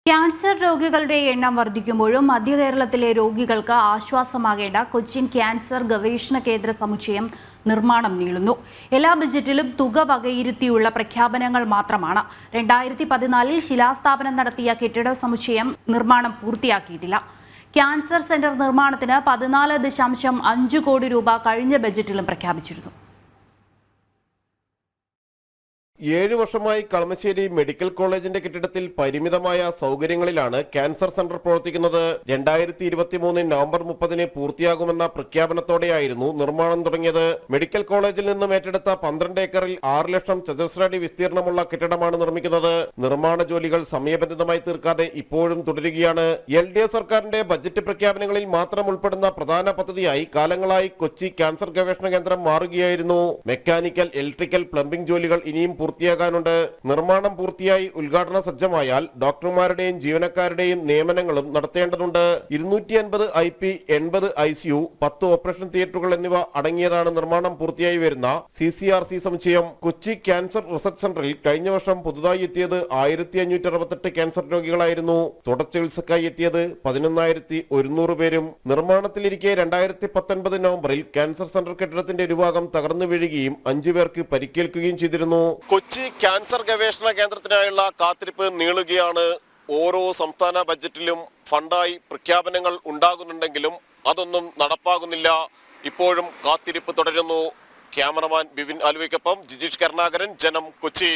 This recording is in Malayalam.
ക്യാൻസർ രോഗികളുടെ എണ്ണം വർദ്ധിക്കുമ്പോഴും മധ്യ കേരളത്തിലെ രോഗികൾക്ക് ആശ്വാസമാകേണ്ട കൊച്ചിൻ ക്യാൻസർ ഗവേഷണ കേന്ദ്ര സമുച്ചയം നിർമ്മാണം നീളുന്നു. എല്ലാ ബജറ്റിലും തുക വകയിരുത്തിയുള്ള പ്രഖ്യാപനങ്ങൾ മാത്രമാണ്. 2014 ശിലാസ്ഥാപനം നടത്തിയ കെട്ടിട സമുച്ചയം നിർമ്മാണം പൂർത്തിയാക്കിയിട്ടില്ല. ക്യാൻസർ സെന്റർ നിർമ്മാണത്തിന് 14.5 കോടി രൂപ കഴിഞ്ഞ ബജറ്റിലും പ്രഖ്യാപിച്ചിരുന്നു. 7 വർഷമായി കളമശ്ശേരി മെഡിക്കൽ കോളേജിന്റെ കെട്ടിടത്തിൽ പരിമിതമായ സൗകര്യങ്ങളിലാണ് ക്യാൻസർ സെന്റർ പ്രവർത്തിക്കുന്നത്. 2023 നവംബർ 30 പൂർത്തിയാകുമെന്ന പ്രഖ്യാപനത്തോടെയായിരുന്നു നിർമ്മാണം തുടങ്ങിയത്. മെഡിക്കൽ കോളേജിൽ നിന്നും ഏറ്റെടുത്ത 12 ഏക്കറിൽ 6 ലക്ഷം ചതുരശ്രയടി വിസ്തീർണമുള്ള കെട്ടിടമാണ് നിർമ്മിക്കുന്നത്. നിർമ്മാണ ജോലികൾ സമയബന്ധിതമായി തീർക്കാതെ ഇപ്പോഴും തുടരുകയാണ്. LDF സർക്കാരിന്റെ ബജറ്റ് പ്രഖ്യാപനങ്ങളിൽ മാത്രം ഉൾപ്പെടുന്ന പ്രധാന പദ്ധതിയായി കാലങ്ങളായി കൊച്ചി ക്യാൻസർ ഗവേഷണ കേന്ദ്രം മാറുകയായിരുന്നു. മെക്കാനിക്കൽ, ഇലക്ട്രിക്കൽ, പ്ലംബിംഗ് ജോലികൾ ഇനിയും പൂർത്തിയാകാനുണ്ട്. നിർമ്മാണം പൂർത്തിയായി ഉദ്ഘാടന സജ്ജമായാൽ ഡോക്ടർമാരുടെയും ജീവനക്കാരുടെയും നിയമനങ്ങളും നടത്തേണ്ടതുണ്ട്. 250 IP, 80 ICU, 10 ഓപ്പറേഷൻ തിയേറ്ററുകൾ എന്നിവ അടങ്ങിയതാണ് നിർമ്മാണം പൂർത്തിയായി വരുന്ന CCRC സമുച്ചയം. കൊച്ചി ക്യാൻസർ റിസർച്ച് സെന്ററിൽ കഴിഞ്ഞ വർഷം പുതുതായി എത്തിയത് 1568 ക്യാൻസർ രോഗികളായിരുന്നു. തുടർ ചികിത്സക്കായി എത്തിയത് 11,100 പേരും. നിർമ്മാണത്തിലിരിക്കെ 2019 നവംബറിൽ ക്യാൻസർ സെന്റർ കെട്ടിടത്തിന്റെ ഒരു ഭാഗം തകർന്നു വീഴുകയും 5 പേർക്ക് പരിക്കേൽക്കുകയും ചെയ്തിരുന്നു. കൊച്ചി ക്യാൻസർ ഗവേഷണ കേന്ദ്രത്തിനായുള്ള കാത്തിരിപ്പ് നീളുകയാണ്. ഓരോ സംസ്ഥാന ബജറ്റിലും ഫണ്ടായി പ്രഖ്യാപനങ്ങൾ ഉണ്ടാകുന്നുണ്ടെങ്കിലും അതൊന്നും നടപ്പാകുന്നില്ല. ഇപ്പോഴും കാത്തിരിപ്പ് തുടരുന്നു. ക്യാമറമാൻ ബിവിൻ ആലുവയ്ക്കൊപ്പം ജിജീഷ് കരുണാകരൻ, ജനം, കൊച്ചി.